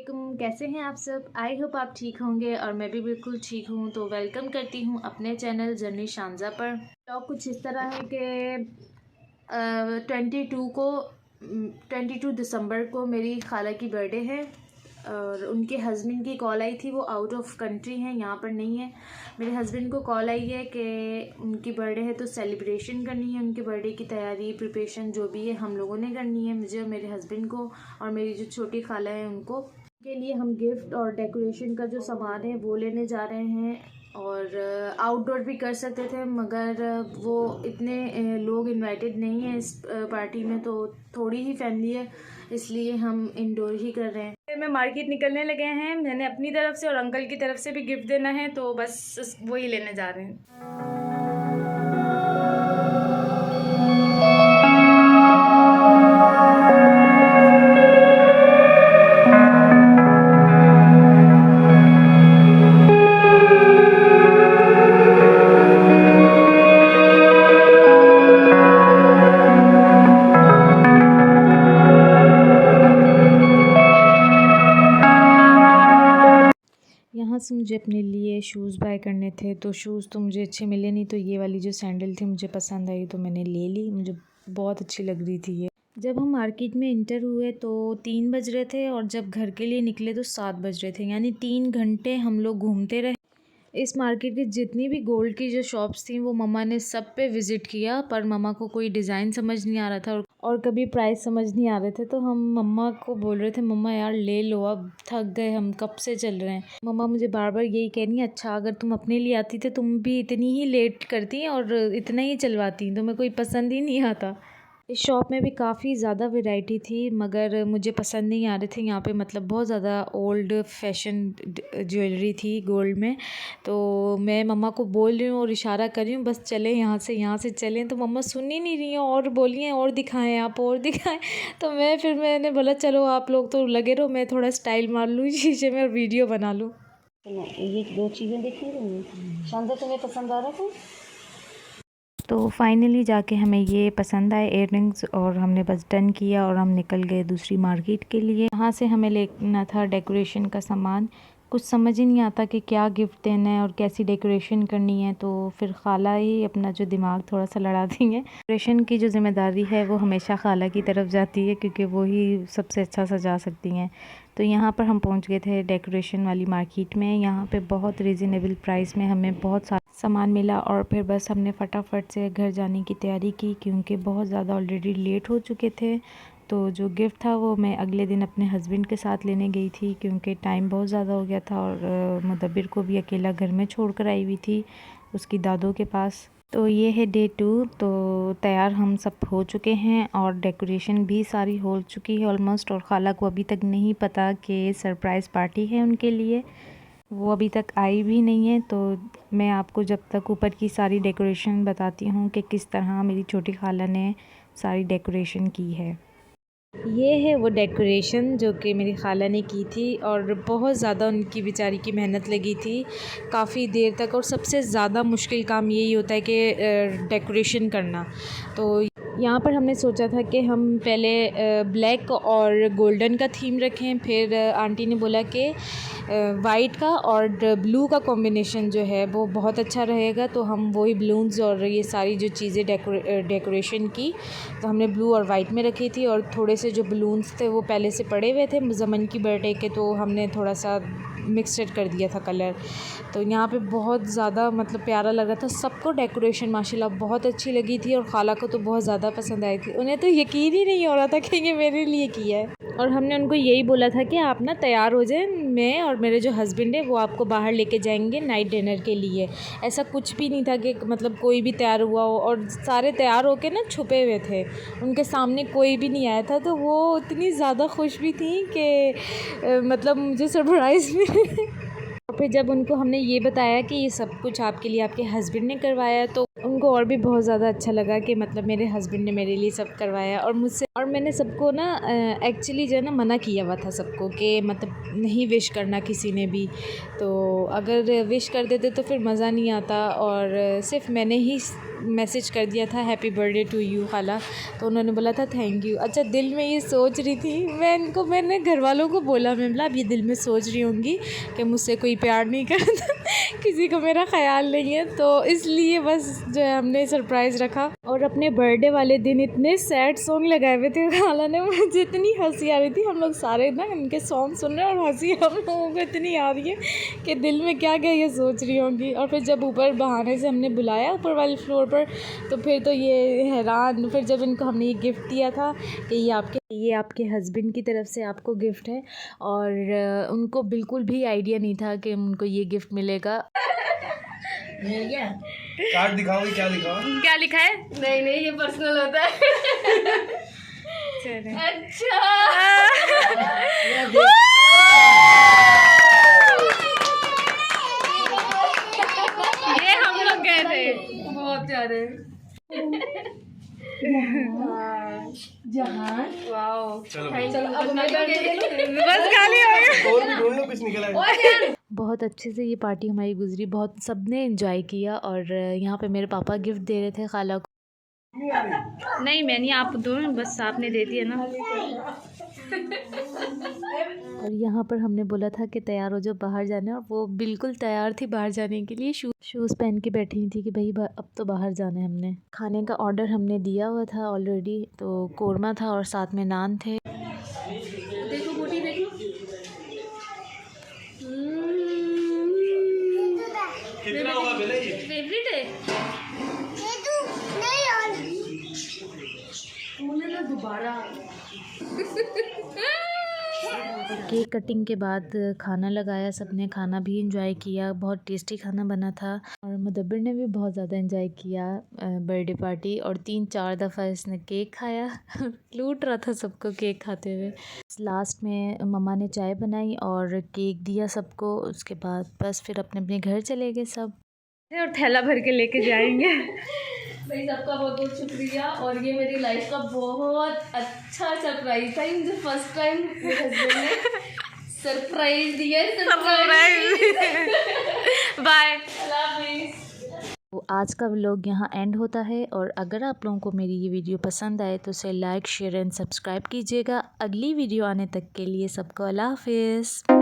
कैसे हैं आप सब। आई होप आप ठीक होंगे और मैं भी बिल्कुल ठीक हूँ। तो वेलकम करती हूँ अपने चैनल जर्नी शानजा पर। तो कुछ इस तरह है कि 22 दिसंबर को मेरी खाला की बर्थडे है और उनके हस्बैंड की कॉल आई थी। वो आउट ऑफ कंट्री हैं, यहाँ पर नहीं है। मेरे हस्बैंड को कॉल आई है कि उनकी बर्थडे है तो सेलिब्रेशन करनी है। उनके बर्थडे की तैयारी प्रिपरेशन जो भी है हम लोगों ने करनी है, मुझे और मेरे हस्बैंड को और मेरी जो छोटी खाला है उनको। के लिए हम गिफ्ट और डेकोरेशन का जो सामान है वो लेने जा रहे हैं। और आउटडोर भी कर सकते थे मगर वो इतने लोग इनवाइटेड नहीं हैं इस पार्टी में, तो थोड़ी ही फैमिली है इसलिए हम इंडोर ही कर रहे हैं। फिर मैं मार्केट निकलने लगे हैं, मैंने अपनी तरफ से और अंकल की तरफ से भी गिफ्ट देना है तो बस वही लेने जा रहे हैं। यहाँ से मुझे अपने लिए शूज़ बाय करने थे, तो शूज़ तो मुझे अच्छे मिले नहीं, तो ये वाली जो सैंडल थी मुझे पसंद आई तो मैंने ले ली। मुझे बहुत अच्छी लग रही थी ये। जब हम मार्केट में इंटर हुए तो 3 बज रहे थे और जब घर के लिए निकले तो 7 बज रहे थे, यानी 3 घंटे हम लोग घूमते रहे। इस मार्केट की जितनी भी गोल्ड की जो शॉप्स थी वो मम्मा ने सब पे विज़िट किया, पर मम्मा को कोई डिज़ाइन समझ नहीं आ रहा था और कभी प्राइस समझ नहीं आ रहे थे। तो हम मम्मा को बोल रहे थे, मम्मा यार ले लो, अब थक गए हम, कब से चल रहे हैं। मम्मा मुझे बार बार यही कह रही है, अच्छा अगर तुम अपने लिए आती तो तुम भी इतनी ही लेट करती और इतना ही चलवाती, तुम्हें कोई पसंद ही नहीं आता। इस शॉप में भी काफ़ी ज़्यादा वैरायटी थी मगर मुझे पसंद नहीं आ रहे थे। यहाँ पे मतलब बहुत ज़्यादा ओल्ड फैशन ज्वेलरी थी गोल्ड में। तो मैं मम्मा को बोल रही हूँ और इशारा कर रही हूँ बस चलें यहाँ से चलें, तो मम्मा सुन ही नहीं रही हैं और बोली हैं और दिखाएं आप और दिखाएं। तो मैंने बोला चलो आप लोग तो लगे रहो, मैं थोड़ा स्टाइल मार लूँ शीशे में और वीडियो बना लूँ। ये 2 चीज़ें देखी तुमने? शानदार, तुम्हें पसंद आ रहा था? तो फाइनली जाके हमें ये पसंद आए इयररिंग्स और हमने बस डन किया और हम निकल गए दूसरी मार्केट के लिए। यहाँ से हमें लेना था डेकोरेशन का सामान। कुछ समझ ही नहीं आता कि क्या गिफ्ट देना है और कैसी डेकोरेशन करनी है, तो फिर खाला ही अपना जो दिमाग थोड़ा सा लड़ा दी है। डेकोरेशन की जो ज़िम्मेदारी है वो हमेशा खाला की तरफ जाती है क्योंकि वो ही सबसे अच्छा सजा सकती हैं। तो यहाँ पर हम पहुँच गए थे डेकोरेशन वाली मार्केट में। यहाँ पे बहुत रीज़नेबल प्राइस में हमें बहुत सारा सामान मिला और फिर बस हमने फटाफट से घर जाने की तैयारी की क्योंकि बहुत ज़्यादा ऑलरेडी लेट हो चुके थे। तो जो गिफ्ट था वो मैं अगले दिन अपने हस्बैंड के साथ लेने गई थी क्योंकि टाइम बहुत ज़्यादा हो गया था और मुदब्बिर को भी अकेला घर में छोड़ कर आई हुई थी उसकी दादों के पास। तो ये है डे 2। तो तैयार हम सब हो चुके हैं और डेकोरेशन भी सारी हो चुकी है ऑलमोस्ट, और खाला को अभी तक नहीं पता कि सरप्राइज़ पार्टी है उनके लिए, वो अभी तक आई भी नहीं है। तो मैं आपको जब तक ऊपर की सारी डेकोरेशन बताती हूँ कि किस तरह मेरी छोटी खाला ने सारी डेकोरेशन की है। ये है वो डेकोरेशन जो कि मेरी खाला ने की थी और बहुत ज़्यादा उनकी बेचारी की मेहनत लगी थी काफ़ी देर तक, और सबसे ज़्यादा मुश्किल काम यही होता है कि डेकोरेशन करना। तो यहाँ पर हमने सोचा था कि हम पहले ब्लैक और गोल्डन का थीम रखें, फिर आंटी ने बोला कि वाइट का और ब्लू का कॉम्बिनेशन जो है वो बहुत अच्छा रहेगा, तो हम वही बलून्स और ये सारी जो चीज़ें डेकोरेशन की तो हमने ब्लू और वाइट में रखी थी। और थोड़े से जो बलून्स थे वो पहले से पड़े हुए थे ज़मन की बर्थडे के, तो हमने थोड़ा सा मिक्सड कर दिया था कलर। तो यहाँ पे बहुत ज़्यादा मतलब प्यारा लग रहा था सबको। डेकोरेशन माशाल्लाह बहुत अच्छी लगी थी और खाला को तो बहुत ज़्यादा पसंद आई थी। उन्हें तो यकीन ही नहीं हो रहा था कि ये मेरे लिए किया है, और हमने उनको यही बोला था कि आप ना तैयार हो जाएं, मैं और मेरे जो हस्बैंड है वो आपको बाहर लेके जाएंगे नाइट डिनर के लिए। ऐसा कुछ भी नहीं था कि मतलब कोई भी तैयार हुआ हो, और सारे तैयार होके ना छुपे हुए थे, उनके सामने कोई भी नहीं आया था। तो वो इतनी ज़्यादा खुश भी थी कि मतलब मुझे सरप्राइज़ में और फिर जब उनको हमने ये बताया कि ये सब कुछ आपके लिए आपके हस्बैंड ने करवाया, तो उनको और भी बहुत ज़्यादा अच्छा लगा कि मतलब मेरे हस्बैंड ने मेरे लिए सब करवाया और मुझसे, और मैंने सबको ना एक्चुअली जो है ना मना किया हुआ था सबको कि मतलब नहीं विश करना किसी ने भी, तो अगर विश कर देते तो फिर मज़ा नहीं आता, और सिर्फ मैंने ही मैसेज कर दिया था हैप्पी बर्थडे टू यू खाला, तो उन्होंने बोला था थैंक यू। अच्छा दिल में ये सोच रही थी मैंने घर वालों को बोला, मैं बोला अब ये दिल में सोच रही होंगी कि मुझसे कोई प्यार नहीं करता किसी को मेरा ख्याल नहीं है, तो इसलिए बस जो है हमने सरप्राइज़ रखा। और अपने बर्थडे वाले दिन इतने सैड सॉन्ग लगाए हुए थे खाला ने, मुझे इतनी हंसी आ रही थी, हम लोग सारे ना इनके सॉन्ग सुन रहे हैं और हंसी हम लोगों को इतनी आ रही है कि दिल में क्या क्या ये सोच रही होंगी। और फिर जब ऊपर बहाने से हमने बुलाया ऊपर वाले फ्लोर पर, तो फिर तो ये हैरान, फिर जब इनको हमने ये गिफ्ट दिया था कि ये आपके हस्बैंड की तरफ से आपको गिफ्ट है, और उनको बिल्कुल भी आइडिया नहीं था कि उनको ये गिफ्ट मिलेगा। कार्ड दिखाओ, क्या दिखाओ, क्या लिखा है? नहीं ये पर्सनल होता है। अच्छा ये हम लोग गए थे बहुत प्यारे। जहान वाओ, चलो चलो अब मैं बस खाली हो गया। और भी ढूंढ लो, कुछ निकल आए। बहुत अच्छे से ये पार्टी हमारी गुजरी, बहुत सबने एंजॉय किया, और यहाँ पे मेरे पापा गिफ्ट दे रहे थे खाला को। नहीं मैं नहीं, आप दो, बस आपने दे दिया ना। और यहाँ पर हमने बोला था कि तैयार हो जो बाहर जाना, और वो बिल्कुल तैयार थी बाहर जाने के लिए, शूज़ पहन के बैठी थी कि भाई अब तो बाहर जाना है। हमने खाने का ऑर्डर हमने दिया हुआ था ऑलरेडी, तो कोरमा था और साथ में नान थे। देखो बूटी देखो, कितना होगा बेले ये? फेवरेट है। तूने ना दोबारा केक कटिंग के बाद खाना लगाया, सबने खाना भी एंजॉय किया, बहुत टेस्टी खाना बना था, और मुदब्बिर ने भी बहुत ज़्यादा एंजॉय किया बर्थडे पार्टी, और 3-4 दफ़ा इसने केक खाया लूट रहा था सबको केक खाते हुए। लास्ट में मम्मा ने चाय बनाई और केक दिया सबको, उसके बाद बस फिर अपने अपने घर चले गए सब, और थैला भर के लेके जाएंगे। भाई सबका बहुत बहुत शुक्रिया, और ये मेरी लाइफ का बहुत अच्छा सरप्राइज था। मुझे फर्स्ट टाइम मेरे हस्बैंड ने सरप्राइज दिया। बाय। अल्लाह हाफिज़। तो आज का व्लॉग यहाँ एंड होता है, और अगर आप लोगों को मेरी ये वीडियो पसंद आए तो इसे लाइक शेयर एंड सब्सक्राइब कीजिएगा। अगली वीडियो आने तक के लिए सबको अल्लाह हाफिज़।